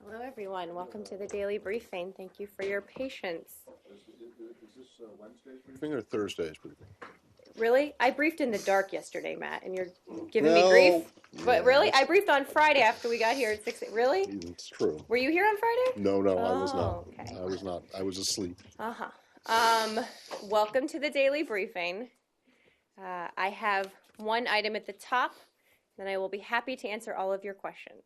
Hello, everyone. Welcome to the daily briefing. Thank you for your patience. Is this Wednesday's briefing or Thursday's briefing? Really? I briefed in the dark yesterday, Matt, and you're giving me Well, grief? But yeah, really? I briefed on Friday after we got here at 6. Really? it's true. Were you here on Friday? No, I was not. Oh, okay. I was not. I was asleep. Uh-huh. Welcome to the daily briefing. I have one item at the top, then I will be happy to answer all of your questions.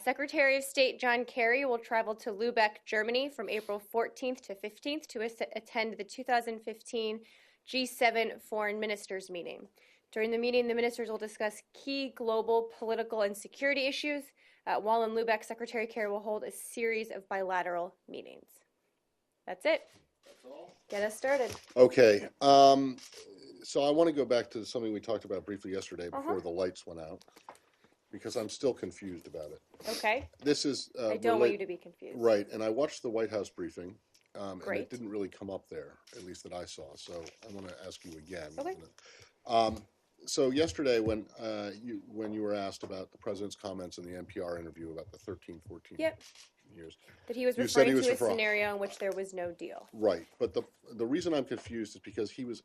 Secretary of State John Kerry will travel to Lubeck, Germany from April 14th to 15th to attend the 2015 G7 Foreign Ministers meeting. During the meeting, the ministers will discuss key global political and security issues. While in Lubeck, Secretary Kerry will hold a series of bilateral meetings. That's it. That's all. Get us started. Okay. So I want to go back to something we talked about briefly yesterday before the lights went out, because I'm still confused about it. Okay. This is. I don't want you to be confused. Right, and I watched the White House briefing, and Great. it didn't really come up there, at least that I saw. So I want to ask you again. Okay. So yesterday, when you were asked about the president's comments in the NPR interview about the 13, 14 years, that he was you said referring he was to a scenario in which there was no deal. Right, but the reason I'm confused is because he was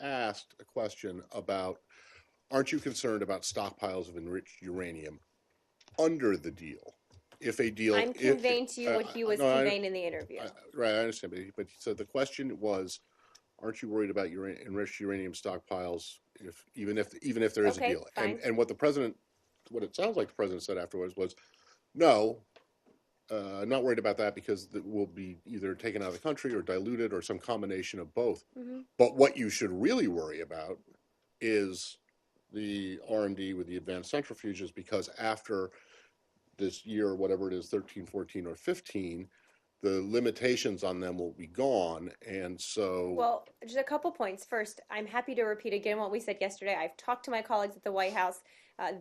asked a question about, aren't you concerned about stockpiles of enriched uranium under the deal? If a deal, I'm conveying to you what he was conveying in the interview. Right, I understand, but so the question was, aren't you worried about enriched uranium stockpiles even if there is a deal? Fine. And what it sounds like the president said afterwards was, no, not worried about that because it will be either taken out of the country or diluted or some combination of both. Mm-hmm. But what you should really worry about is the R&D with the advanced centrifuges, because after this year, whatever it is, 13, 14, or 15, the limitations on them will be gone. And so, well, just a couple points. First, I'm happy to repeat again what we said yesterday. I've talked to my colleagues at the White House.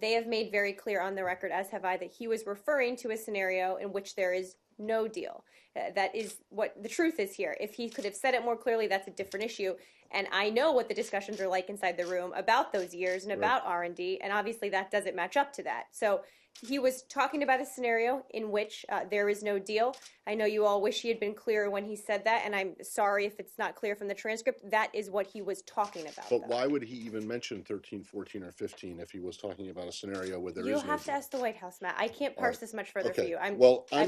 They have made very clear on the record, as have I, that he was referring to a scenario in which there is no deal. That is what the truth is here. If he could have said it more clearly, that's a different issue. And I know what the discussions are like inside the room about those years and about R&D, and obviously that doesn't match up to that. So he was talking about a scenario in which there is no deal. I know you all wish he had been clearer when he said that, and I'm sorry if it's not clear from the transcript. That is what he was talking about. But why would he even mention 13, 14, or 15 if he was talking about a scenario where there is no deal? You'll have to ask the White House, Matt. I can't parse this much further for you. I'm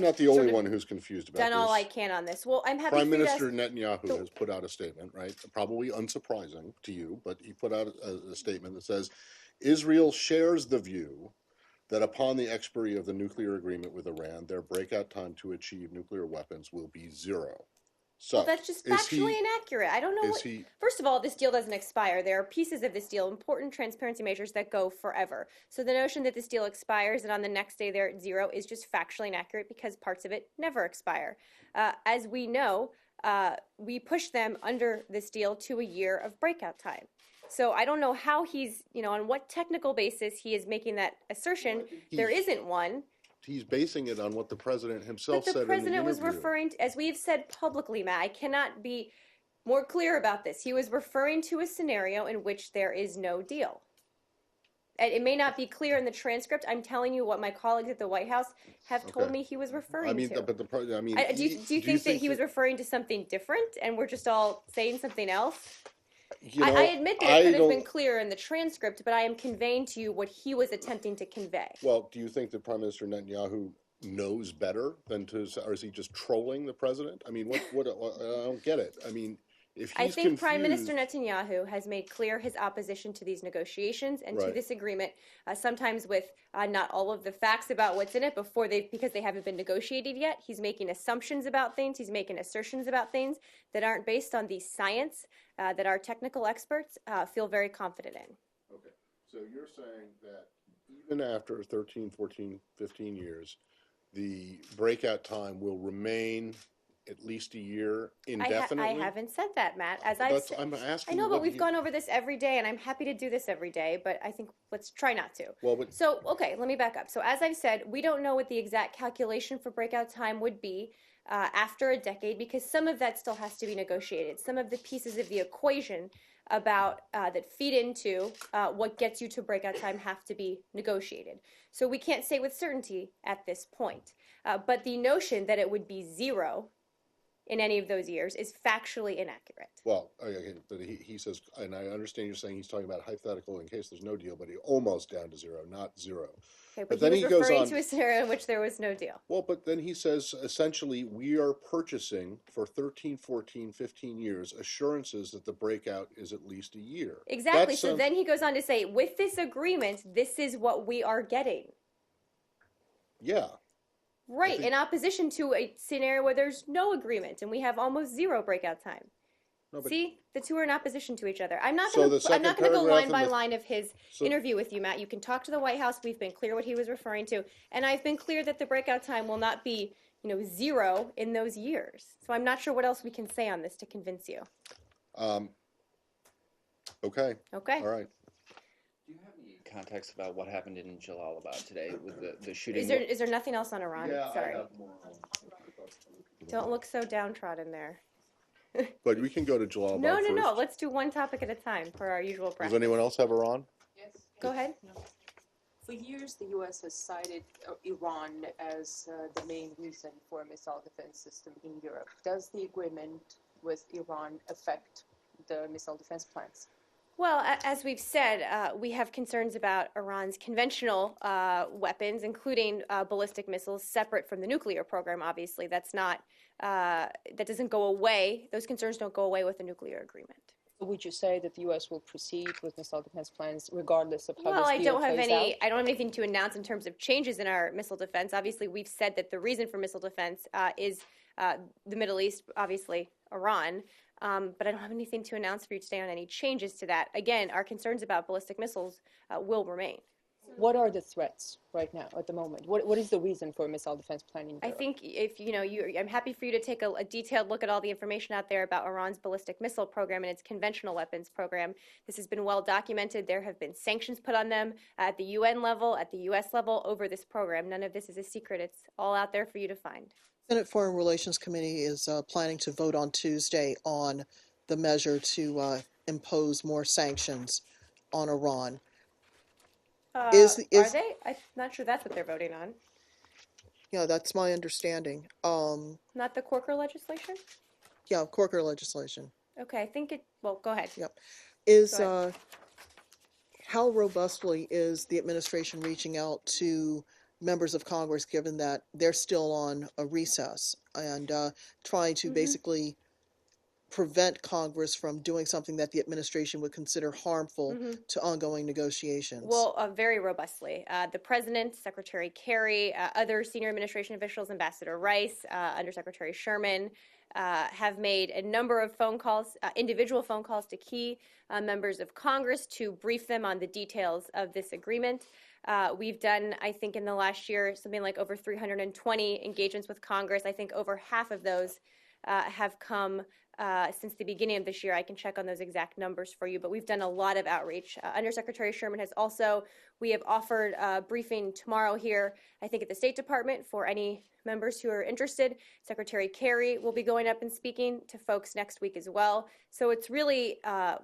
not the only one who's confused about this. Done all I can on this. Well, I'm happy. Prime Minister Netanyahu has put out a statement, right? Probably unsurprising to you, but he put out a statement that says Israel shares the view that upon the expiry of the nuclear agreement with Iran, their breakout time to achieve nuclear weapons will be zero. So that's just factually inaccurate. I don't know. First of all, this deal doesn't expire. There are pieces of this deal, important transparency measures that go forever. So the notion that this deal expires and on the next day they're at zero is just factually inaccurate because parts of it never expire. As we know, we push them under this deal to a year of breakout time. So I don't know how he's, on what technical basis he is making that assertion. There isn't one. He's basing it on what the president himself said in the interview. But the president was referring to, as we've said publicly, Matt, I cannot be more clear about this. He was referring to a scenario in which there is no deal. It may not be clear in the transcript. I'm telling you what my colleagues at the White House have told me he was referring to. Do you think that he was referring to something different and we're just all saying something else? I admit that it could have been clearer in the transcript, but I am conveying to you what he was attempting to convey. Well, do you think that Prime Minister Netanyahu knows better than to, or is he just trolling the president? I mean, what I don't get it. I mean, if he's confused, Prime Minister Netanyahu has made clear his opposition to these negotiations and to this agreement, sometimes with not all of the facts about what's in it because they haven't been negotiated yet. He's making assumptions about things. He's making assertions about things that aren't based on the science that our technical experts feel very confident in. Okay, so you're saying that even after 13, 14, 15 years, the breakout time will remain at least a year indefinitely? I haven't said that, Matt. I'm asking. I know, but we've gone over this every day, and I'm happy to do this every day, but I think let's try not to. So, okay, let me back up. So as I've said, we don't know what the exact calculation for breakout time would be after a decade because some of that still has to be negotiated. Some of the pieces of the equation about that feed into what gets you to breakout time have to be negotiated. So we can't say with certainty at this point. But the notion that it would be zero in any of those years is factually inaccurate. Well, okay, but he says, and I understand you're saying he's talking about hypothetical in case there's no deal, but he almost down to zero, not zero. Okay, but then he was referring to a scenario in which there was no deal. Well, but then he says, essentially, we are purchasing for 13, 14, 15 years assurances that the breakout is at least a year. Exactly. So then he goes on to say, with this agreement, this is what we are getting. Yeah. Right, in opposition to a scenario where there's no agreement and we have almost zero breakout time. No, see, the two are in opposition to each other. I'm not going to go line by line of his interview with you, Matt. You can talk to the White House. We've been clear what he was referring to, and I've been clear that the breakout time will not be, zero in those years. So I'm not sure what else we can say on this to convince you. Okay. Okay. All right. Do you have any context about what happened in Jalalabad today with the shooting? Is there nothing else on Iran? Yeah, sorry. I have more. Don't look so downtrodden there. But we can go to Jalalabad No. Let's do one topic at a time for our usual practice. Does anyone else have Iran? Yes. Go ahead. For years, the U.S. has cited Iran as the main reason for a missile defense system in Europe. Does the agreement with Iran affect the missile defense plans? Well, as we've said, we have concerns about Iran's conventional weapons, including ballistic missiles, separate from the nuclear program. Obviously, that doesn't go away. Those concerns don't go away with the nuclear agreement. Would you say that the U.S. will proceed with missile defense plans regardless of how well, this deal plays out? I don't have anything to announce in terms of changes in our missile defense. Obviously, we've said that the reason for missile defense is the Middle East, obviously Iran. But I don't have anything to announce for you today on any changes to that. Again, our concerns about ballistic missiles will remain. What are the threats right now at the moment? What is the reason for a missile defense plan in Europe? I think if I'm happy for you to take a detailed look at all the information out there about Iran's ballistic missile program and its conventional weapons program. This has been well documented. There have been sanctions put on them at the UN level, at the US level over this program. None of this is a secret. It's all out there for you to find. Senate Foreign Relations Committee is planning to vote on Tuesday on the measure to impose more sanctions on Iran. Are they? I'm not sure that's what they're voting on. Yeah, that's my understanding. Not the Corker legislation? Yeah, Corker legislation. Okay, I think well, go ahead. Yep. How robustly is the administration reaching out to members of Congress, given that they're still on a recess, and trying to basically prevent Congress from doing something that the administration would consider harmful to ongoing negotiations? Well, very robustly. The President, Secretary Kerry, other senior administration officials, Ambassador Rice, Undersecretary Sherman, have made a number of phone calls, individual phone calls to key members of Congress to brief them on the details of this agreement. We've done, I think, in the last year, something like over 320 engagements with Congress. I think over half of those have come since the beginning of this year. I can check on those exact numbers for you, but we've done a lot of outreach. Undersecretary Sherman we have offered a briefing tomorrow here, I think at the State Department, for any members who are interested. Secretary Kerry will be going up and speaking to folks next week as well. So it's really,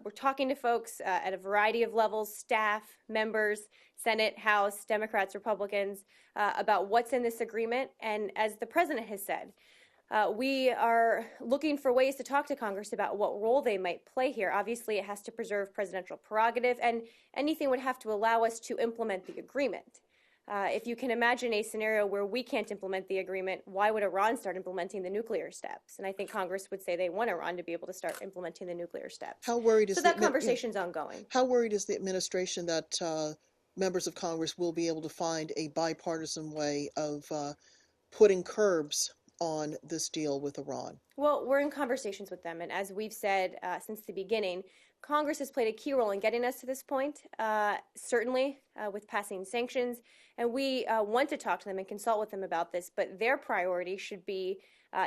we're talking to folks at a variety of levels, staff, members, Senate, House, Democrats, Republicans, about what's in this agreement. And as the President has said, we are looking for ways to talk to Congress about what role they might play here. Obviously, it has to preserve presidential prerogative, and anything would have to allow us to implement the agreement. If you can imagine a scenario where we can't implement the agreement, why would Iran start implementing the nuclear steps? And I think Congress would say they want Iran to be able to start implementing the nuclear steps. How worried is so that conversation's ongoing. How worried is the administration that members of Congress will be able to find a bipartisan way of putting curbs on this deal with Iran? Well, we're in conversations with them, and as we've said since the beginning, Congress has played a key role in getting us to this point, certainly with passing sanctions, and we want to talk to them and consult with them about this, but their priority should be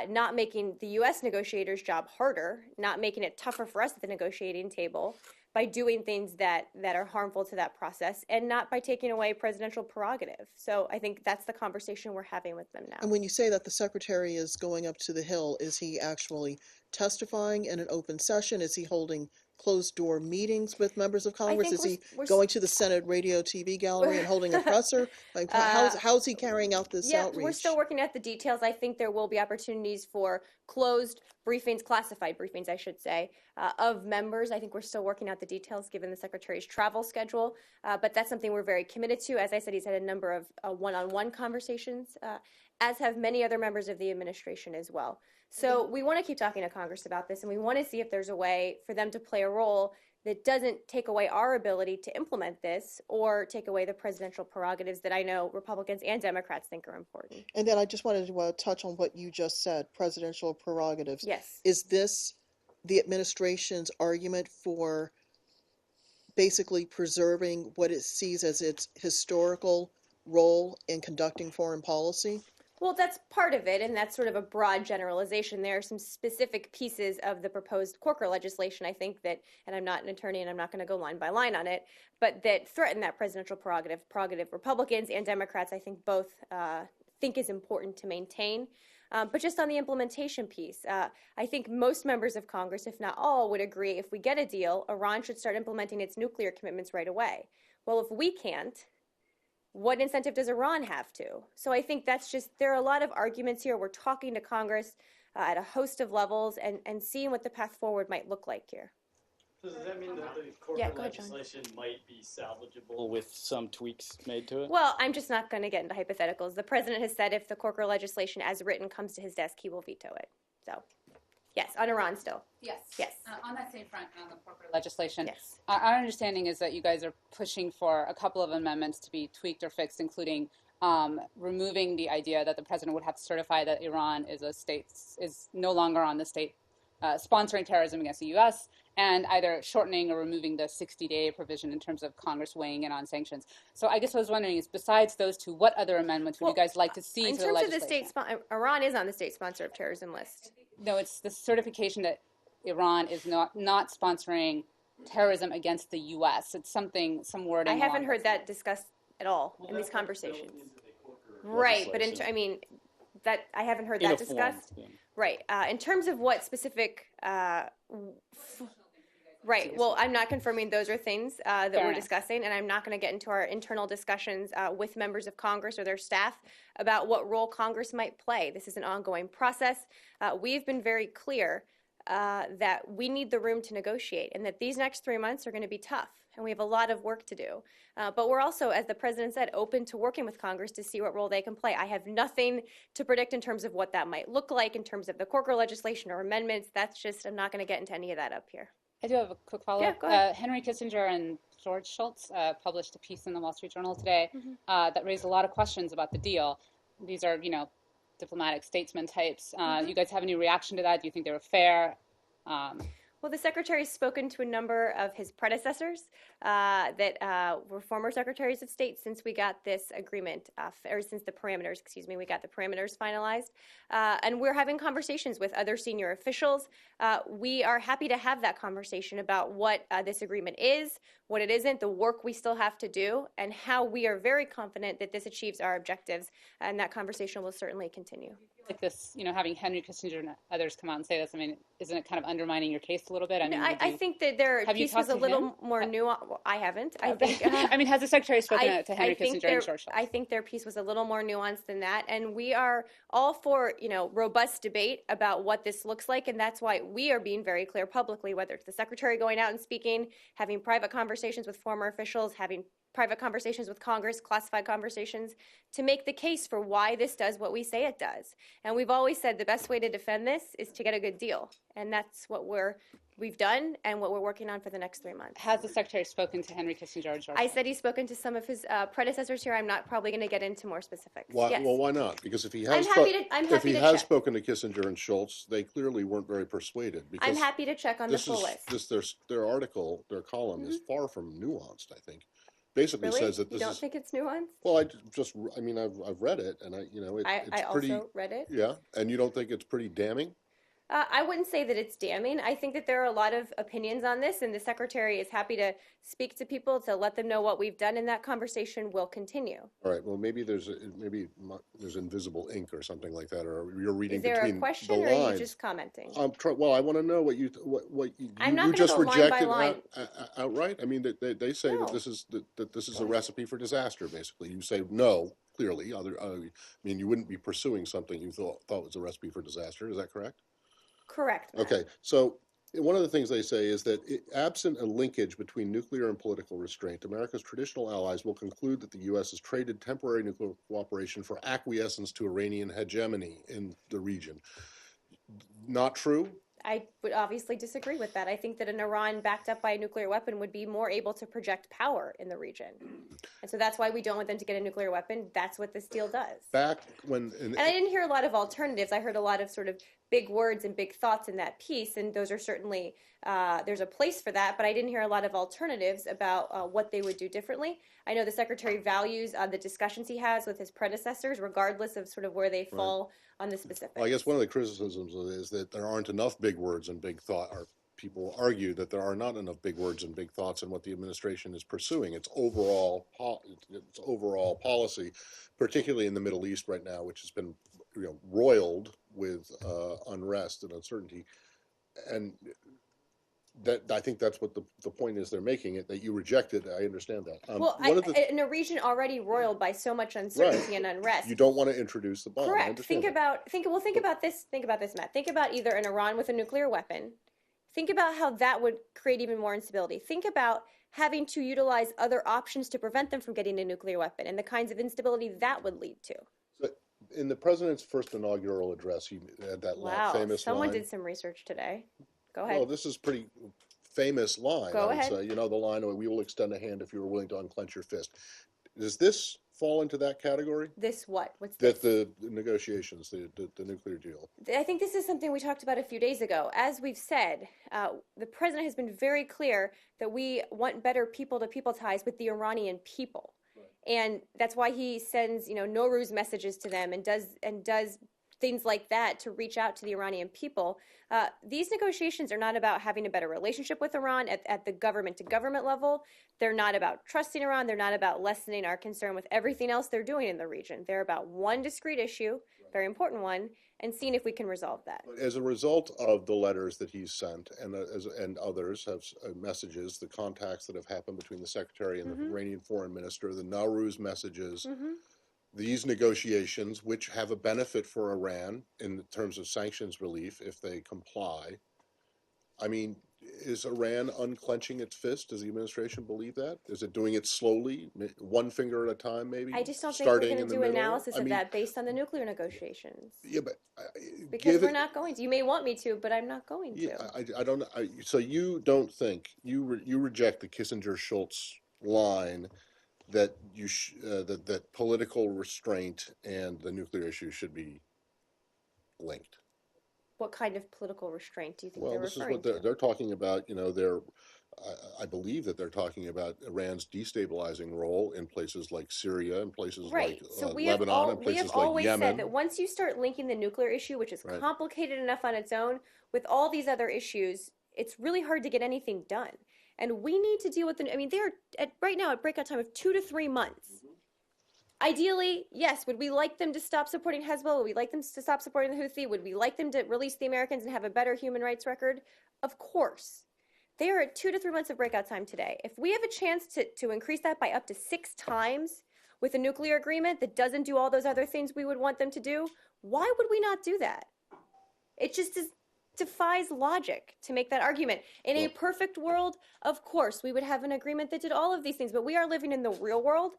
not making the U.S. negotiators' job harder, not making it tougher for us at the negotiating table by doing things that are harmful to that process, and not by taking away presidential prerogative. So I think that's the conversation we're having with them now. And when you say that the Secretary is going up to the Hill, is he actually testifying in an open session? Is he holding closed-door meetings with members of Congress? think Is he we're going to the Senate Radio TV gallery and holding a presser? Like, how's he carrying out this Yeah, outreach? we're still working out the details. I think there will be opportunities for closed briefings, classified briefings, I should say, of members. I think we're still working out the details given the Secretary's travel schedule, but that's something we're very committed to. As I said, he's had a number of one-on-one conversations, as have many other members of the administration as well. So we want to keep talking to Congress about this, and we want to see if there's a way for them to play a role that doesn't take away our ability to implement this or take away the presidential prerogatives that I know Republicans and Democrats think are important. And then I just wanted to touch on what you just said, presidential prerogatives. Yes. Is this the administration's argument for basically preserving what it sees as its historical role in conducting foreign policy? Well, that's part of it, and that's sort of a broad generalization. There are some specific pieces of the proposed Corker legislation, I think, that, and I'm not an attorney and I'm not going to go line by line on it, but that threaten that presidential prerogative. Republicans and Democrats, I think, both think is important to maintain. But just on the implementation piece, I think most members of Congress, if not all, would agree if we get a deal, Iran should start implementing its nuclear commitments right away. Well, if we can't, what incentive does Iran have to? So I think that's just, there are a lot of arguments here. We're talking to Congress at a host of levels and seeing what the path forward might look like here. So does that mean that the Corker Yeah, go ahead, John. legislation might be salvageable with some tweaks made to it? Well, I'm just not going to get into hypotheticals. The president has said if the Corker legislation as written comes to his desk, he will veto it. So, yes, on Iran still. Yes. Yes. On that same front, on the corporate legislation, Yes. our understanding is that you guys are pushing for a couple of amendments to be tweaked or fixed, including removing the idea that the president would have to certify that Iran is no longer on the state sponsoring terrorism against the U.S., and either shortening or removing the 60-day provision in terms of Congress weighing in on sanctions. So I guess what I was wondering is, besides those two, what other amendments would you guys like to see In to the terms of the legislation? Iran is on the state sponsor of terrorism list. No, it's the certification that Iran is not sponsoring terrorism against the U.S. It's some wording. I haven't along heard those that discussed at all in these conversations. Right, but legislation. I haven't heard In that a form, discussed. yeah. Right. In terms of what specific, right. Well, I'm not confirming those are things that Fair we're enough. discussing, and I'm not going to get into our internal discussions with members of Congress or their staff about what role Congress might play. This is an ongoing process. We've been very clear that we need the room to negotiate and that these next 3 months are going to be tough and we have a lot of work to do. But we're also, as the president said, open to working with Congress to see what role they can play. I have nothing to predict in terms of what that might look like in terms of the Corker legislation or amendments. That's just, I'm not going to get into any of that up here. I do have a quick follow-up. Yeah, go ahead. Henry Kissinger and George Shultz published a piece in the Wall Street Journal today Mm-hmm. that raised a lot of questions about the deal. These are, diplomatic statesman types. Mm-hmm. You guys have any reaction to that? Do you think they were fair? Well, the secretary has spoken to a number of his predecessors that were former secretaries of state since we got this agreement, or since the parameters, we got the parameters finalized. And we're having conversations with other senior officials. We are happy to have that conversation about what this agreement is, what it isn't, the work we still have to do, and how we are very confident that this achieves our objectives. And that conversation will certainly continue. Like this, having Henry Kissinger and others come out and say this, isn't it kind of undermining your case a little bit? I think that their Have you piece was talked a to little him? more nuanced. Well, I haven't. I think. has the secretary spoken to Henry think Kissinger and George Shultz? I think their piece was a little more nuanced than that, and we are all for robust debate about what this looks like, and that's why we are being very clear publicly, whether it's the secretary going out and speaking, having private conversations with former officials, having private conversations with Congress, classified conversations, to make the case for why this does what we say it does. And we've always said the best way to defend this is to get a good deal, and that's what we've done and what we're working on for the next 3 months. Has the secretary spoken to Henry Kissinger or George I Shultz? said he's spoken to some of his predecessors here. I'm not probably going to get into more specifics. Why, Yes. Well, why not? Because if he I'm has, happy to check. spoken to Kissinger and Schultz, they clearly weren't very persuaded. Because I'm happy to check on the full list. their article, their column is far from nuanced. I think, basically Really? says that You this don't is. think it's nuanced? Well, I've read it, and it's I pretty. also read it. Yeah, and you don't think it's pretty damning? I wouldn't say that it's damning. I think that there are a lot of opinions on this, and the secretary is happy to speak to people to let them know what we've done, and that conversation will continue. All right, well, there's invisible ink or something like that, or you're reading Is there between a question, the or are you lines. just commenting? Well, I want to know what you I'm not you gonna just go line by rejected line. outright. I mean, they say No. that this is a recipe for disaster. Basically, you say no. Clearly, I mean, you wouldn't be pursuing something you thought was a recipe for disaster. Is that correct? Correct, Matt. Okay, so one of the things they say is that absent a linkage between nuclear and political restraint, America's traditional allies will conclude that the U.S. has traded temporary nuclear cooperation for acquiescence to Iranian hegemony in the region. Not true? I would obviously disagree with that. I think that an Iran backed up by a nuclear weapon would be more able to project power in the region. And so that's why we don't want them to get a nuclear weapon. That's what this deal does. Back when... And I didn't hear a lot of alternatives. I heard a lot of sort of big words and big thoughts in that piece, and those are certainly, there's a place for that, but I didn't hear a lot of alternatives about what they would do differently. I know the Secretary values the discussions he has with his predecessors, regardless of sort of where they fall on the specifics. Well, I guess one of the criticisms is that there aren't enough big words and big thought, or people argue that there are not enough big words and big thoughts in what the administration is pursuing. Its overall policy, particularly in the Middle East right now, which has been roiled with unrest and uncertainty, and that I think that's what the point is they're making it, that you rejected. I understand that. Well, in a region already roiled by so much uncertainty and unrest. You don't want to introduce the bomb. Correct. Think about this, Matt. Think about either an Iran with a nuclear weapon. Think about how that would create even more instability. Think about having to utilize other options to prevent them from getting a nuclear weapon and the kinds of instability that would lead to. In the president's first inaugural address, he had that famous someone line. did some research today. Go ahead. Well, this is pretty famous line. Go ahead. The line, "We will extend a hand if you are willing to unclench your fist." Does this fall into that category? This what? What's that this? the negotiations, the nuclear deal? I think this is something we talked about a few days ago. As we've said, the president has been very clear that we want better people-to-people ties with the Iranian people. And that's why he sends, Nowruz messages to them and does things like that to reach out to the Iranian people. These negotiations are not about having a better relationship with Iran at the government-to-government level. They're not about trusting Iran. They're not about lessening our concern with everything else they're doing in the region. They're about one discrete issue, very important one, and seeing if we can resolve that. As a result of the letters that he's sent and others have messages, the contacts that have happened between the secretary and the Iranian foreign minister, the Nowruz messages, these negotiations, which have a benefit for Iran in terms of sanctions relief if they comply. I mean, is Iran unclenching its fist? Does the administration believe that? Is it doing it slowly, one finger at a time, maybe? I just don't think we're going to do analysis of that based on the nuclear negotiations. Yeah, but because we're not going to. You may want me to, but I'm not going to. Yeah, I don't. So you don't think you reject the Kissinger-Schultz line that that political restraint and the nuclear issue should be linked? What kind of political restraint do you think they're referring to? Well, this is what they're talking about. I believe that they're talking about Iran's destabilizing role in places like Syria and places like Lebanon and places like Yemen. We have always said that once you start linking the nuclear issue, which is complicated enough on its own, with all these other issues, it's really hard to get anything done. And we need to deal with they're right now at breakout time of 2 to 3 months. Ideally, yes, would we like them to stop supporting Hezbollah? Would we like them to stop supporting the Houthi? Would we like them to release the Americans and have a better human rights record? Of course. They are at 2 to 3 months of breakout time today. If we have a chance to increase that by up to 6 times with a nuclear agreement that doesn't do all those other things we would want them to do, why would we not do that? It just defies logic to make that argument. In a perfect world, of course, we would have an agreement that did all of these things, but we are living in the real world,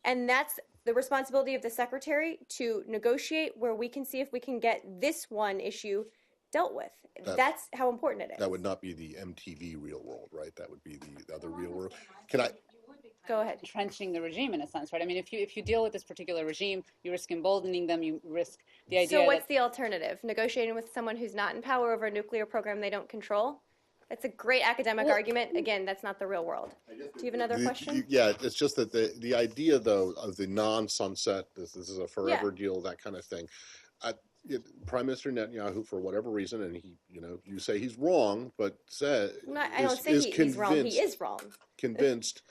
and that's the responsibility of the secretary to negotiate where we can see if we can get this one issue dealt with. That's how important it is. That would not be the MTV real world, right? That would be the other real world. Can I... Go ahead. Entrenching the regime in a sense, right? I mean, if you deal with this particular regime, you risk emboldening them, you risk the idea. So what's the alternative? Negotiating with someone who's not in power over a nuclear program they don't control? It's a great academic argument. Again, that's not the real world. Do you have another question? Yeah, it's just that the idea, though, of the non-sunset, this is a forever deal, that kind of thing. Prime Minister Netanyahu, for whatever reason, and he, you say he's wrong, but I don't say he's wrong. He is wrong. Convinced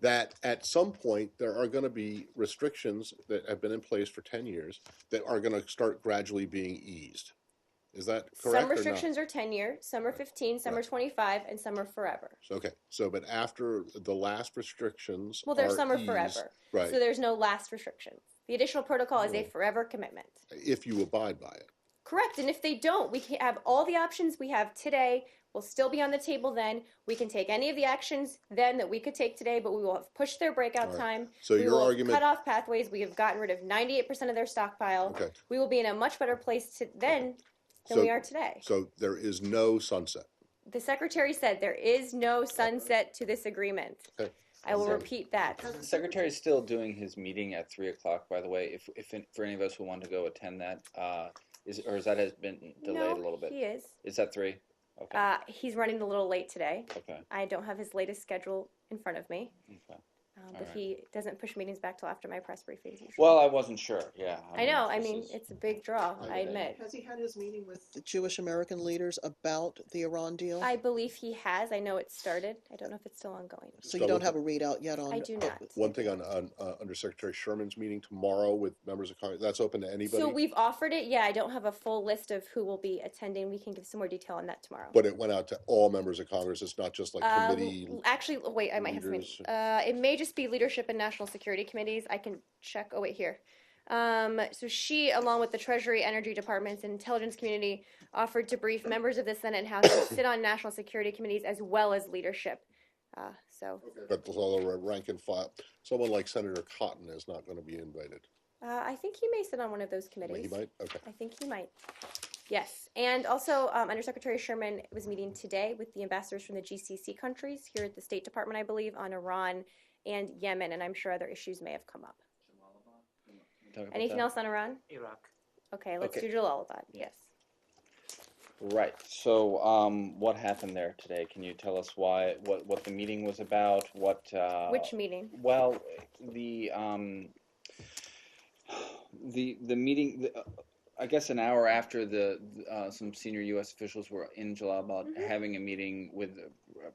that at some point there are going to be restrictions that have been in place for 10 years that are going to start gradually being eased. Is that correct? Some restrictions are 10-year, some are 15, some are 25, and some are forever. But after the last restrictions, some are forever. Right. So there's no last restriction. The additional protocol is a forever commitment. If you abide by it. Correct. And if they don't, we can have all the options we have today will still be on the table then. We can take any of the actions then that we could take today, but we will have pushed their breakout time. So we your will argument... cut off pathways. We have gotten rid of 98% of their stockpile. Okay. We will be in a much better place than we are today. So there is no sunset. The Secretary said there is no sunset to this agreement. Okay. I will repeat that. The Secretary is still doing his meeting at 3 o'clock, by the way, if for any of us who want to go attend that. Has that been delayed a little bit? He is. Is that 3? Okay. He's running a little late today. Okay. I don't have his latest schedule in front of me. Okay. But he doesn't push meetings back till after my press briefings usually. Well, I wasn't sure. Yeah. I know. I mean, it's a big draw, I admit. Has he had his meeting with the Jewish American leaders about the Iran deal? I believe he has. I know it started. I don't know if it's still ongoing. So you don't have a readout yet on... I do not. One thing on Under Secretary Sherman's meeting tomorrow with members of Congress, that's open to anybody? So we've offered it. Yeah, I don't have a full list of who will be attending. We can give some more detail on that tomorrow. But it went out to all members of Congress. It's not just like committee... Actually, wait, I might have something. It may just be leadership and national security committees. I can check. Oh, wait, here. So she, along with the Treasury, Energy Departments, and Intelligence Community, offered to brief members of the Senate and House to sit on national security committees as well as leadership. But the rank and file, someone like Senator Cotton is not going to be invited. I think he may sit on one of those committees. He might? Okay. I think he might. Yes. And also, Undersecretary Sherman was meeting today with the ambassadors from the GCC countries here at the State Department, I believe, on Iran and Yemen, and I'm sure other issues may have come up. Anything else on Iran? Iraq. Okay, let's do Jalalabad. Yes. Right. So, what happened there today? Can you tell us what the meeting was about? Which meeting? Well, the meeting. I guess an hour after some senior U.S. officials were in Jalalabad having a meeting with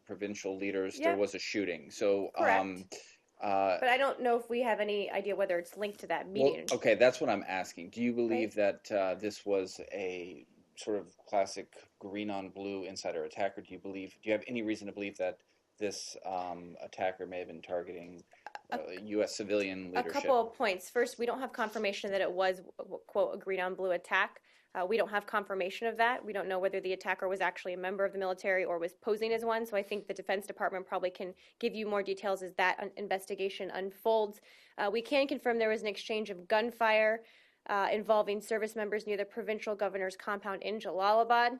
provincial leaders, there was a shooting. So, but I don't know if we have any idea whether it's linked to that meeting. Well, okay, that's what I'm asking. Do you believe that this was a sort of classic green on blue insider attack, or do you have any reason to believe that this attacker may have been targeting U.S. civilian leadership? A couple of points. First, we don't have confirmation that it was, quote, a green on blue attack. We don't have confirmation of that. We don't know whether the attacker was actually a member of the military or was posing as one. So I think the Defense Department probably can give you more details as that investigation unfolds. We can confirm there was an exchange of gunfire involving service members near the provincial governor's compound in Jalalabad.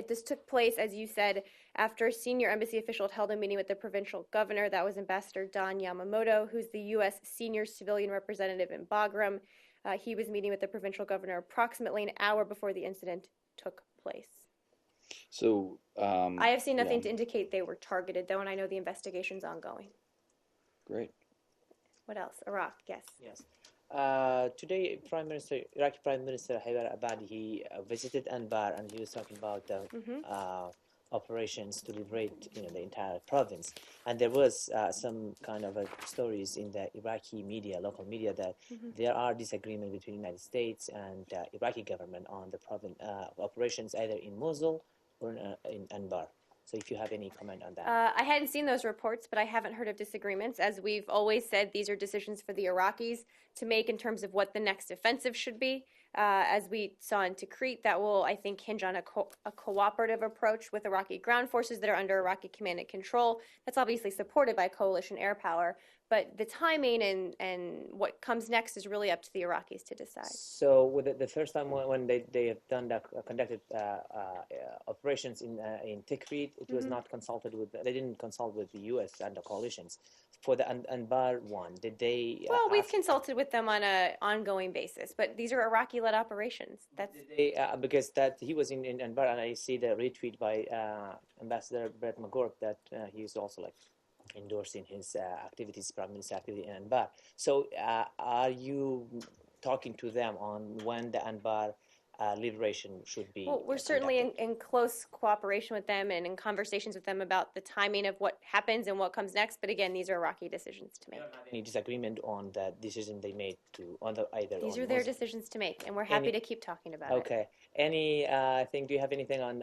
This took place, as you said, after a senior embassy official had held a meeting with the provincial governor. That was Ambassador Don Yamamoto, who's the U.S. senior civilian representative in Bagram. He was meeting with the provincial governor approximately an hour before the incident took place. So I have seen nothing to indicate they were targeted, though, and I know the investigation's ongoing. Great. What else? Iraq, yes. Yes. Today, Iraqi Prime Minister Haider Abadi, he visited Anbar, and he was talking about the operations to liberate, the entire province. And there was some kind of stories in the Iraqi media, local media, that there are disagreement between the United States and Iraqi government on the operations either in Mosul or in Anbar. So if you have any comment on that. I hadn't seen those reports, but I haven't heard of disagreements. As we've always said, these are decisions for the Iraqis to make in terms of what the next offensive should be. As we saw in Tikrit, that will, I think, hinge on a cooperative approach with Iraqi ground forces that are under Iraqi command and control. That's obviously supported by coalition air power. but the timing and what comes next is really up to the Iraqis to decide. So with the first time when they have done conducted operations in Tikrit, it was not consulted with. They didn't consult with the U.S. and the coalitions. For the Anbar one, did they? Well, we've consulted with them on an ongoing basis, but these are Iraqi-led operations. That's Did they, because that he was in Anbar, and I see the retweet by Ambassador Brett McGurk that he is also like endorsing his activities, Prime Minister activity in Anbar. So are you talking to them on when the Anbar liberation should be? well, we're certainly in close cooperation with them and in conversations with them about the timing of what happens and what comes next. But again, these are Iraqi decisions to make. You don't have any disagreement on the decision they made to on the either? These on are their Muslim- decisions to make, and we're happy to keep talking about it. Okay. Any thing? Do you have anything on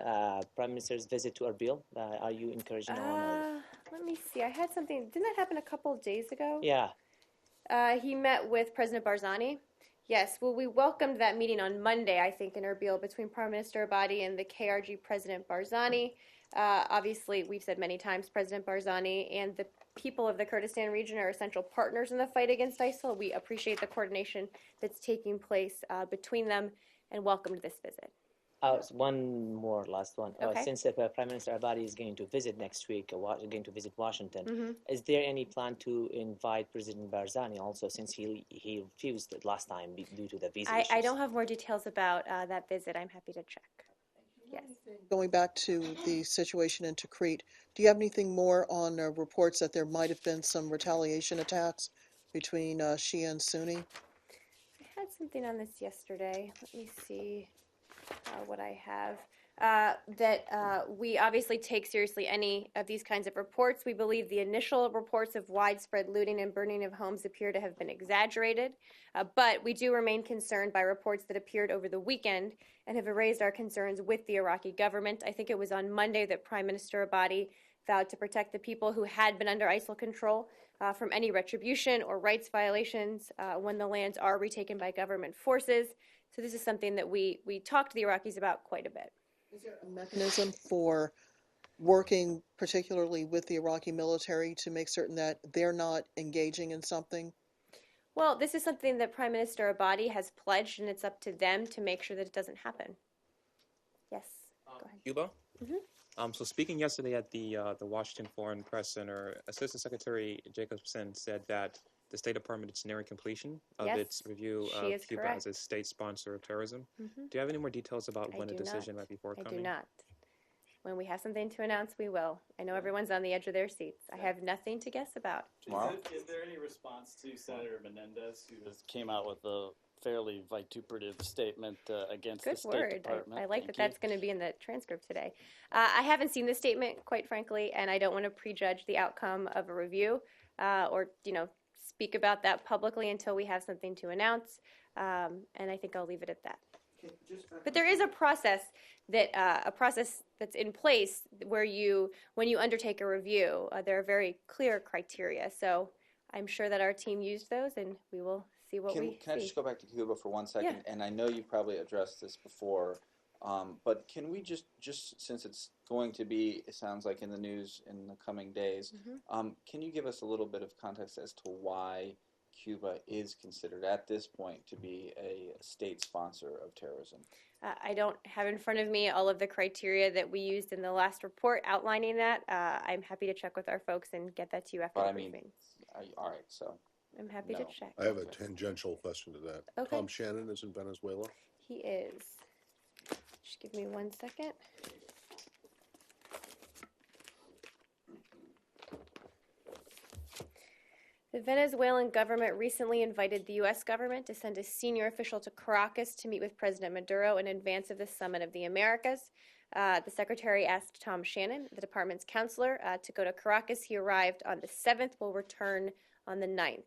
Prime Minister's visit to Erbil? Are you encouraging on? Let me see. I had something. Didn't that happen a couple of days ago? Yeah. He met with President Barzani. Yes, well, we welcomed that meeting on Monday, I think, in Erbil between Prime Minister Abadi and the KRG President Barzani. Obviously, we've said many times, President Barzani and the people of the Kurdistan region are essential partners in the fight against ISIL. We appreciate the coordination that's taking place between them and welcomed this visit. One more, last one. Okay. Since Prime Minister Abadi is going to visit next week, going to visit Washington, is there any plan to invite President Barzani also, since he refused it last time due to the visa issues? I don't have more details about that visit. I'm happy to check. Yes. Going back to the situation in Tikrit, do you have anything more on reports that there might have been some retaliation attacks between Shia and Sunni? I had something on this yesterday. Let me see what I have. We obviously take seriously any of these kinds of reports. We believe the initial reports of widespread looting and burning of homes appear to have been exaggerated, but we do remain concerned by reports that appeared over the weekend and have raised our concerns with the Iraqi government. I think it was on Monday that Prime Minister Abadi vowed to protect the people who had been under ISIL control from any retribution or rights violations when the lands are retaken by government forces. So this is something that we talk to the Iraqis about quite a bit. Is there a mechanism for working particularly with the Iraqi military to make certain that they're not engaging in something? Well, this is something that Prime Minister Abadi has pledged, and it's up to them to make sure that it doesn't happen. Yes, go ahead. Cuba? So speaking yesterday at the Washington Foreign Press Center, Assistant Secretary Jacobson said that the State Department is nearing completion of its review of Cuba as a state sponsor of terrorism. Do you have any more details about when a decision might be forthcoming? I do not. When we have something to announce, we will. I know everyone's on the edge of their seats. I have nothing to guess about. Is there any response to Senator Menendez, who just came out with a fairly vituperative statement against the State Department? I like that that's going to be in the transcript today. I haven't seen the statement, quite frankly, and I don't want to prejudge the outcome of a review or, speak about that publicly until we have something to announce, and I think I'll leave it at that. But there is a process that's in place where when you undertake a review, there are very clear criteria. So I'm sure that our team used those, and we will see what we see. Can I just go back to Cuba for 1 second? Yeah. And I know you probably addressed this before, but can we just since it's going to be, it sounds like, in the news in the coming days, can you give us a little bit of context as to why Cuba is considered at this point to be a state sponsor of terrorism? I don't have in front of me all of the criteria that we used in the last report outlining that. I'm happy to check with our folks and get that to you after the briefing. All right, so. I'm happy to check. I have a tangential question to that. Okay. Tom Shannon is in Venezuela? He is. Just give me 1 second. The Venezuelan government recently invited the U.S. government to send a senior official to Caracas to meet with President Maduro in advance of the Summit of the Americas. The secretary asked Tom Shannon, the department's counselor, to go to Caracas. He arrived on the 7th, will return on the 9th.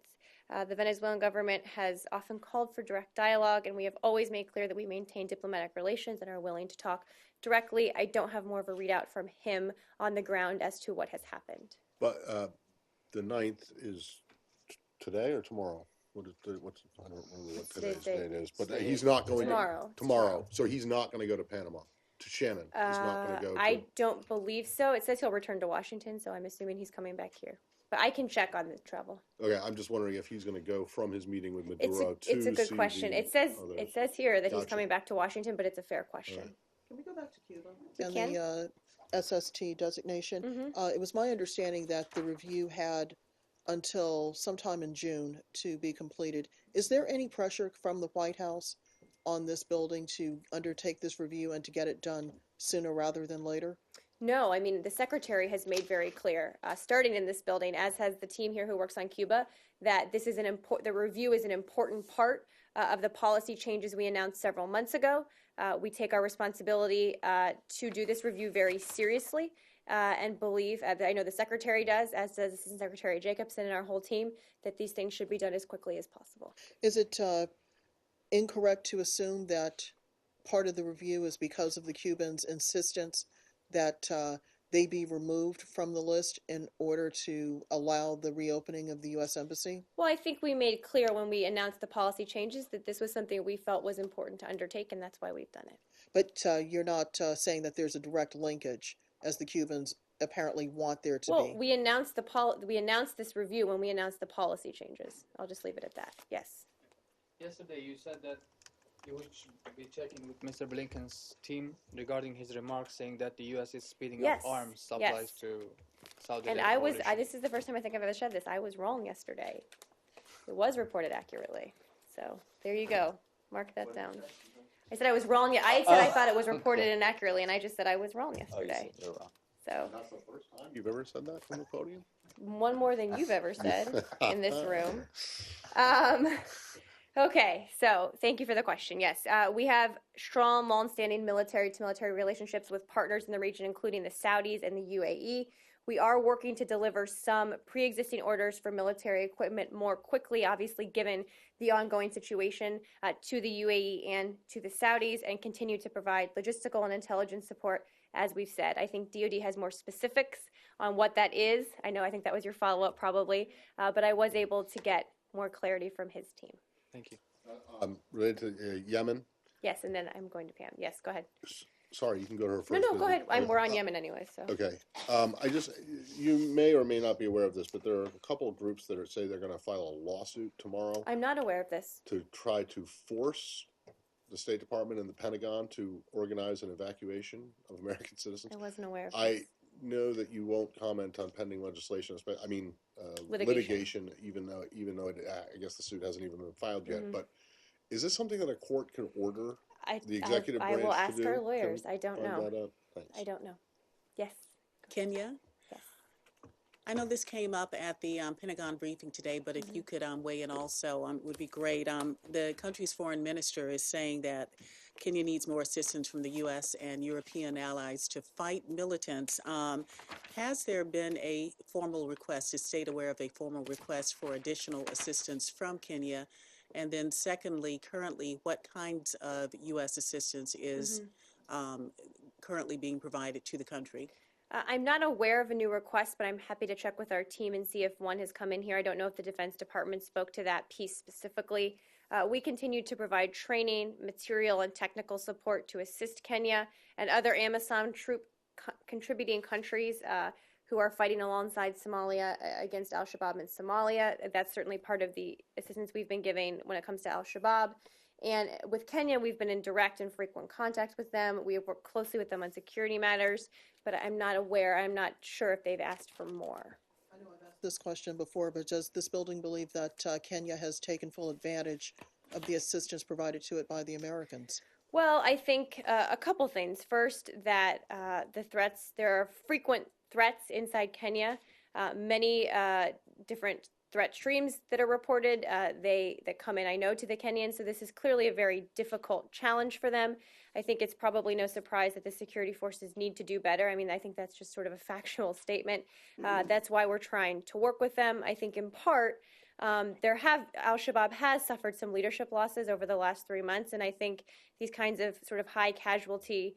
The Venezuelan government has often called for direct dialogue, and we have always made clear that we maintain diplomatic relations and are willing to talk directly. I don't have more of a readout from him on the ground as to what has happened. But the 9th is today or tomorrow? I don't remember what today's date is. But he's not going tomorrow. So he's not going to go to Panama. To Shannon. He's not going to go to... I don't believe so. It says he'll return to Washington, so I'm assuming he's coming back here. But I can check on the travel. Okay, I'm just wondering if he's going to go from his meeting with Maduro It's a good see question. the It says others. here that he's Gotcha. coming back to Washington, but it's a fair question. Right. Can we go back to Cuba? We And can. the SST designation. Mm-hmm. It was my understanding that the review had until sometime in June to be completed. Is there any pressure from the White House on this building to undertake this review and to get it done sooner rather than later? No, I mean, the secretary has made very clear, starting in this building, as has the team here who works on Cuba, that this is the review is an important part of the policy changes we announced several months ago. We take our responsibility to do this review very seriously and believe, I know the secretary does, as does Assistant Secretary Jacobson and our whole team, that these things should be done as quickly as possible. Is it incorrect to assume that part of the review is because of the Cubans' insistence that they be removed from the list in order to allow the reopening of the U.S. Embassy? Well, I think we made clear when we announced the policy changes that this was something we felt was important to undertake, and that's why we've done it. But you're not saying that there's a direct linkage, as the Cubans apparently want there to be. Well, we announced this review when we announced the policy changes. I'll just leave it at that. Yes. Yesterday you said that you would be checking with Mr. Blinken's team regarding his remarks saying that the U.S. is speeding up arms supplies to Saudi And this is the first time I think I've ever said this. I was wrong yesterday. It was reported accurately. So there you go. Mark that down. I said I was wrong. I said I thought it was reported inaccurately, and I just said I was wrong yesterday. You're wrong. So That's the first time you've ever said that from the podium? one more than you've ever said in this room. Okay, so thank you for the question. Yes, we have strong, long-standing military-to-military relationships with partners in the region, including the Saudis and the UAE. We are working to deliver some pre-existing orders for military equipment more quickly, obviously given the ongoing situation, to the UAE and to the Saudis, and continue to provide logistical and intelligence support, as we've said. I think DoD has more specifics on what that is. I think that was your follow-up probably, but I was able to get more clarity from his team. Thank you. Related to Yemen. Yes, and then I'm going to Pam. Yes, go ahead. Sorry, you can go to her first. No, go ahead. We're on Yemen anyway, so. Okay. You may or may not be aware of this, but there are a couple of groups that say they're going to file a lawsuit tomorrow I'm not aware of this. to try to force the State Department and the Pentagon to organize an evacuation of American citizens. I wasn't aware of I this. know that you won't comment on pending legislation, litigation, even though I guess the suit hasn't even been filed yet. But is this something that a court can order the executive branch to do? I will ask our lawyers. I don't know. Thanks. I don't know. Yes. Kenya? Yes. I know this came up at the Pentagon briefing today, but if you could weigh in also, it would be great. The country's foreign minister is saying that Kenya needs more assistance from the U.S. and European allies to fight militants. Has there been a formal request, is State aware of a formal request for additional assistance from Kenya? And then secondly, currently, what kinds of U.S. assistance is currently being provided to the country? I'm not aware of a new request, but I'm happy to check with our team and see if one has come in here. I don't know if the Defense Department spoke to that piece specifically. We continue to provide training, material, and technical support to assist Kenya and other AMISOM troop contributing countries who are fighting alongside Somalia against al-Shabaab in Somalia. That's certainly part of the assistance we've been giving when it comes to al-Shabaab. And with Kenya, we've been in direct and frequent contact with them. We have worked closely with them on security matters, but I'm not sure if they've asked for more. I know I've asked this question before, but does this building believe that Kenya has taken full advantage of the assistance provided to it by the Americans? Well, I think a couple things. First, that there are frequent threats inside Kenya, many different threat streams that are reported that come in, I know, to the Kenyans. So this is clearly a very difficult challenge for them. I think it's probably no surprise that the security forces need to do better. I mean, I think that's just sort of a factual statement. That's why we're trying to work with them. I think in part, al-Shabaab has suffered some leadership losses over the last 3 months, and I think these kinds of sort of high casualty,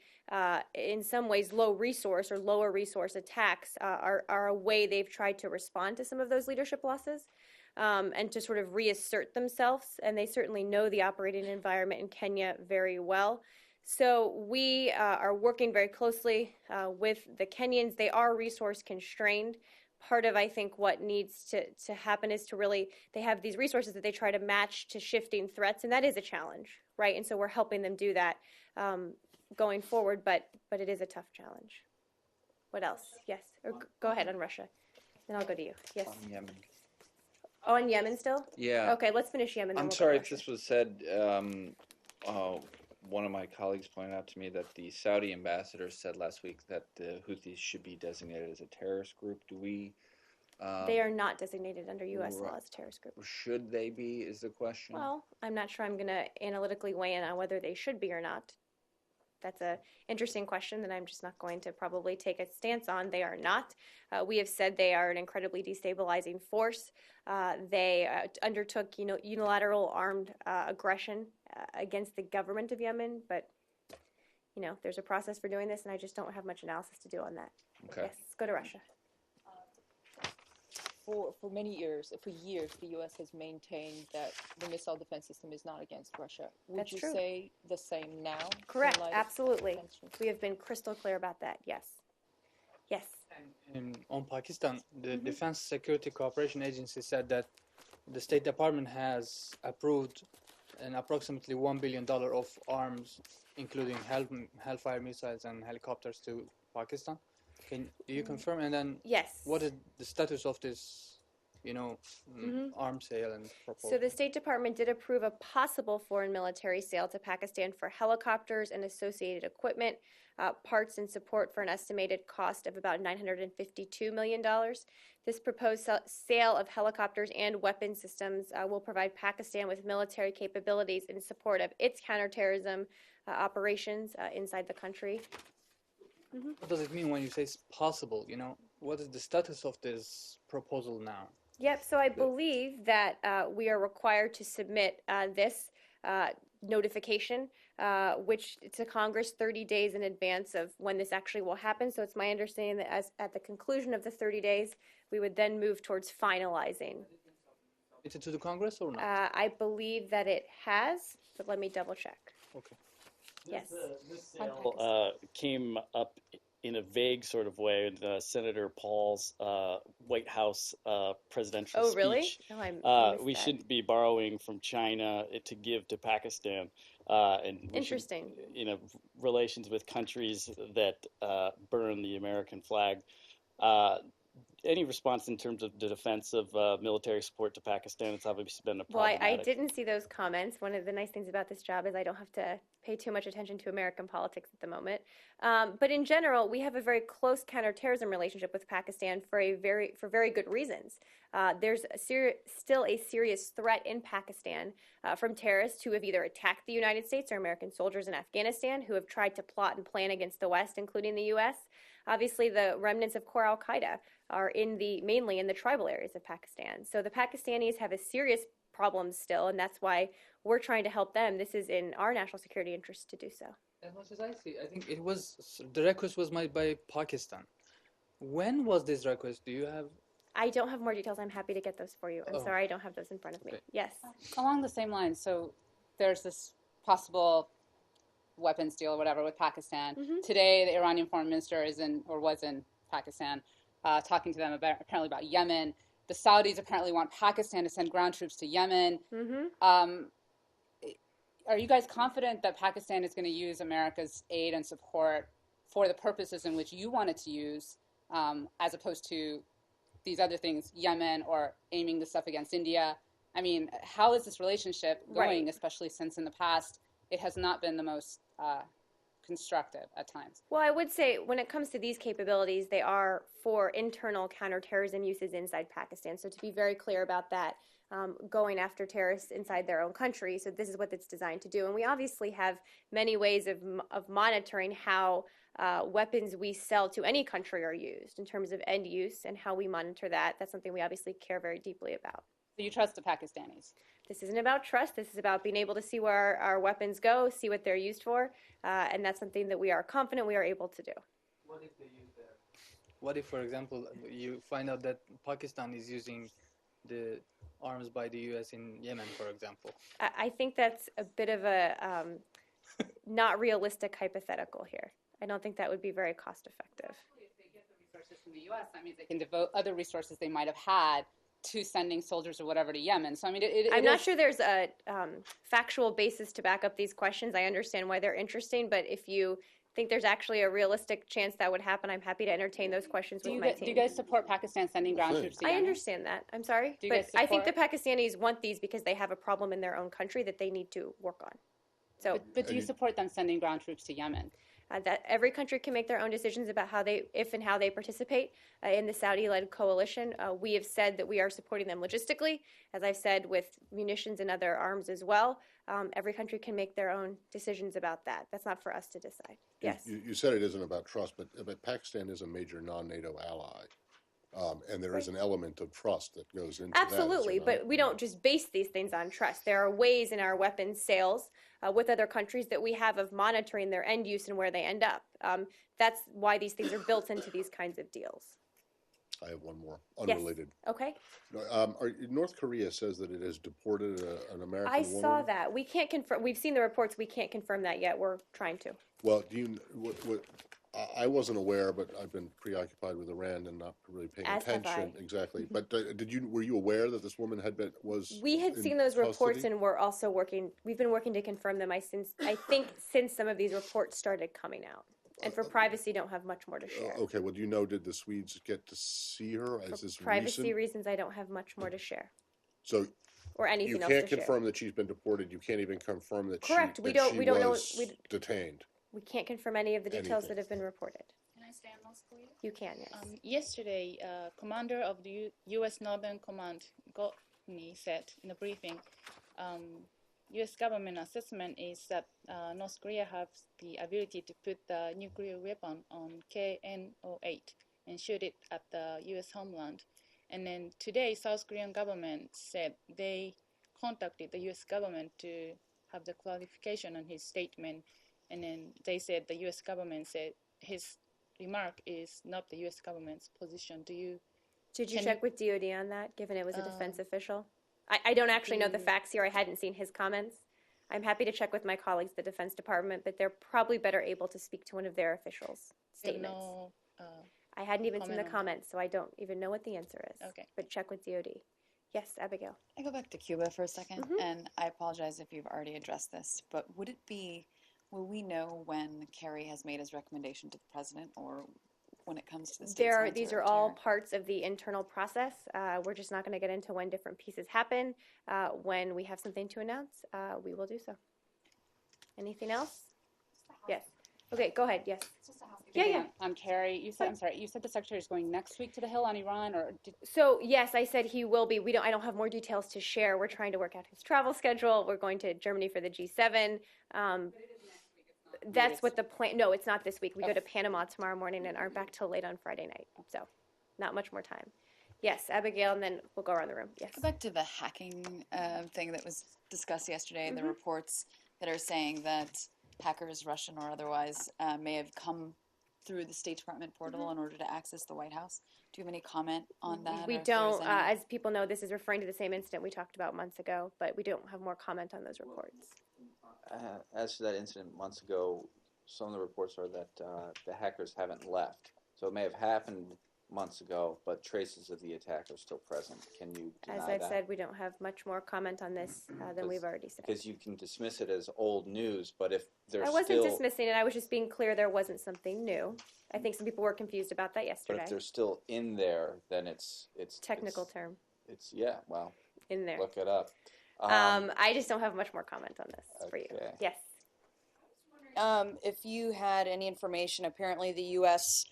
in some ways low resource or lower resource attacks are a way they've tried to respond to some of those leadership losses and to sort of reassert themselves, and they certainly know the operating environment in Kenya very well. So we are working very closely with the Kenyans. They are resource constrained. part of, I think, what needs to happen is to really, they have these resources that they try to match to shifting threats, and that is a challenge, right? And so we're helping them do that going forward, but it is a tough challenge. What else? Yes, or go ahead on Russia. Then I'll go to you. Yes. On Yemen. Oh, on Yemen still? Yeah. Okay, let's finish Yemen. I'm sorry if this was said. One of my colleagues pointed out to me that the Saudi ambassador said last week that the Houthis should be designated as a terrorist group. Do we? They are not designated under U.S. law as a terrorist group. Should they be, is the question? Well, I'm not sure I'm going to analytically weigh in on whether they should be or not. That's an interesting question that I'm just not going to probably take a stance on. They are not. We have said they are an incredibly destabilizing force. They undertook, unilateral armed aggression against the government of Yemen, but there's a process for doing this, and I just don't have much analysis to do on that. Okay. Yes, let's go to Russia. For years, the U.S. has maintained that the missile defense system is not against Russia. Would That's you true. say the same now? Correct, absolutely. We have been crystal clear about that, yes. Yes. And on Pakistan, the Defense Security Cooperation Agency said that the State Department has approved an approximately $1 billion of arms, including Hellfire missiles and helicopters to Pakistan. Do you confirm? And then, yes. What is the status of this, arms sale and proposal? So the State Department did approve a possible foreign military sale to Pakistan for helicopters and associated equipment, parts and support for an estimated cost of about $952 million. This proposed sale of helicopters and weapon systems will provide Pakistan with military capabilities in support of its counterterrorism operations inside the country. What does it mean when you say it's possible? What is the status of this proposal now? Yep, so I believe that we are required to submit this notification, which to Congress 30 days in advance of when this actually will happen. So it's my understanding that at the conclusion of the 30 days, we would then move towards finalizing. Is it to the Congress or not? I believe that it has, but let me double check. Okay. Yes. This sale came up in a vague sort of way in Senator Paul's White House presidential speech. Oh, really? No, I missed we that. shouldn't be borrowing from China to give to Pakistan. And Interesting. Should, relations with countries that burn the American flag. Any response in terms of the defense of military support to Pakistan? It's obviously been a problematic. Well, I didn't see those comments. One of the nice things about this job is I don't have to pay too much attention to American politics at the moment. But in general, we have a very close counterterrorism relationship with Pakistan for very good reasons. There's still a serious threat in Pakistan from terrorists who have either attacked the United States or American soldiers in Afghanistan, who have tried to plot and plan against the West, including the U.S. Obviously, the remnants of core al-Qaeda are mainly in the tribal areas of Pakistan. So the Pakistanis have a serious problem still, and that's why we're trying to help them. This is in our national security interest to do so. As much as I see, I think the request was made by Pakistan. When was this request? Do you have? I don't have more details. I'm happy to get those for you. I'm sorry, I don't have those in front of me. Okay. Yes. Along the same lines, so there's this possible weapons deal or whatever with Pakistan. Today, the Iranian foreign minister was in Pakistan, talking to them apparently about Yemen. The Saudis apparently want Pakistan to send ground troops to Yemen. Are you guys confident that Pakistan is going to use America's aid and support for the purposes in which you want it to use, as opposed to these other things, Yemen or aiming the stuff against India? I mean, how is this relationship going, especially since in the past it has not been the most constructive at times? Well, I would say when it comes to these capabilities, they are for internal counterterrorism uses inside Pakistan. So to be very clear about that, going after terrorists inside their own country. So this is what it's designed to do. And we obviously have many ways of monitoring how weapons we sell to any country are used in terms of end use and how we monitor that. That's something we obviously care very deeply about. So you trust the Pakistanis? This isn't about trust. This is about being able to see where our weapons go, see what they're used for, and that's something that we are confident we are able to do. What if they use that? What if, for example, you find out that Pakistan is using the arms by the U.S. in Yemen, for example? I think that's a bit of a not realistic hypothetical here. I don't think that would be very cost effective. If they get the resources from the U.S., that means they can devote other resources they might have had to sending soldiers or whatever to Yemen. So I mean, I'm not sure there's a factual basis to back up these questions. I understand why they're interesting, but if you think there's actually a realistic chance that would happen, I'm happy to entertain those questions with my team. Do you guys support Pakistan sending ground troops to Yemen? I understand that. I'm sorry, but I think the Pakistanis want these because they have a problem in their own country that they need to work on. So, but do you support them sending ground troops to Yemen? That every country can make their own decisions about how they, if and how they participate in the Saudi-led coalition. We have said that we are supporting them logistically, as I've said, with munitions and other arms as well. Every country can make their own decisions about that. That's not for us to decide. Yes. You said it isn't about trust, but Pakistan is a major non-NATO ally. And there is an element of trust that goes into Absolutely, that. but we don't just base these things on trust. There are ways in our weapons sales with other countries that we have of monitoring their end use and where they end up. That's why these things are built into these kinds of deals. I have one more, unrelated. Yes. Okay. North Korea says that it has deported an American woman. I saw that. We can't confirm. We've seen the reports. We can't confirm that yet. We're trying to. Well, I wasn't aware, but I've been preoccupied with Iran and not really paying attention. Exactly. But were you aware that this woman We had seen those reports, and we're also working. We've been working to confirm them. I think since some of these reports started coming out, and for privacy, don't have much more to share. Okay. Well, do you know? Did the Swedes get to see her? For privacy reasons, I don't have much more to share. So. Or anything else to share. You can't confirm that she's been deported. You can't even confirm that Correct. We don't know. Detained. We can't confirm any of the details that have been reported. Can I stay on North Korea? You can, yes. Yesterday, commander of the U.S. Northern Command, Gotney, said in a briefing, U.S. government assessment is that North Korea has the ability to put the nuclear weapon on KN-08 and shoot it at the U.S. homeland. And then today, South Korean government said they contacted the U.S. government to have the clarification on his statement. And then they said the U.S. government said his remark is not the U.S. government's position. Did you check with DOD on that, given it was a defense official? I don't actually know the facts here. I hadn't seen his comments. I'm happy to check with my colleagues at the Defense Department, but they're probably better able to speak to one of their officials' statements. I hadn't even seen the comments, so I don't even know what the answer is. Okay. But check with DOD. Yes, Abigail. I go back to Cuba for a second, and I apologize if you've already addressed this, but will we know when Kerry has made his recommendation to the president, or when it comes to the state's These are all parts of the internal process. We're just not going to get into when different pieces happen. When we have something to announce, we will do so. Anything else? Yes. Okay, go ahead. Yes. Yeah. Kerry, you said the secretary is going next week to the Hill on Iran, So yes, I said he will be. I don't have more details to share. We're trying to work out his travel schedule. We're going to Germany for the G7. That's what the plan. No, it's not this week. We go to Panama tomorrow morning and aren't back till late on Friday night. So, not much more time. Yes, Abigail, and then we'll go around the room. Yes. Go back to the hacking thing that was discussed yesterday. The reports that are saying that hackers, Russian or otherwise, may have come through the State Department portal in order to access the White House. Do you have any comment on that? We don't. As people know, this is referring to the same incident we talked about months ago, but we don't have more comment on those reports. As to that incident months ago, some of the reports are that the hackers haven't left. So it may have happened months ago, but traces of the attack are still present. Can you deny that? As I've said, we don't have much more comment on this than we've already said. Because you can dismiss it as old news, but if there's I wasn't dismissing it. I was just being clear there wasn't something new. I think some people were confused about that yesterday. But if they're still in there, then it's technical term. It's well. In there. Look it up. I just don't have much more comment on this for you. Yes. If you had any information, apparently the U.S.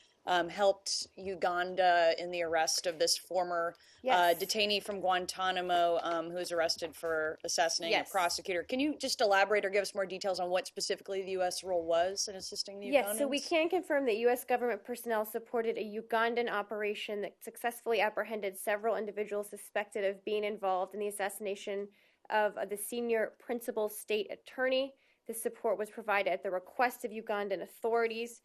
Helped Uganda in the arrest of this former detainee from Guantanamo who was arrested for assassinating a prosecutor. Can you just elaborate or give us more details on what specifically the U.S. role was in assisting the Ugandans? Yes, so we can confirm that U.S. government personnel supported a Ugandan operation that successfully apprehended several individuals suspected of being involved in the assassination of the senior principal state attorney. This support was provided at the request of Ugandan authorities.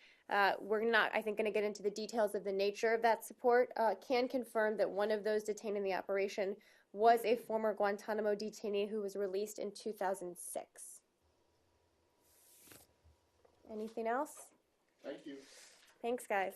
We're not, I think, going to get into the details of the nature of that support. Can confirm that one of those detained in the operation was a former Guantanamo detainee who was released in 2006. Anything else? Thank you. Thanks, guys.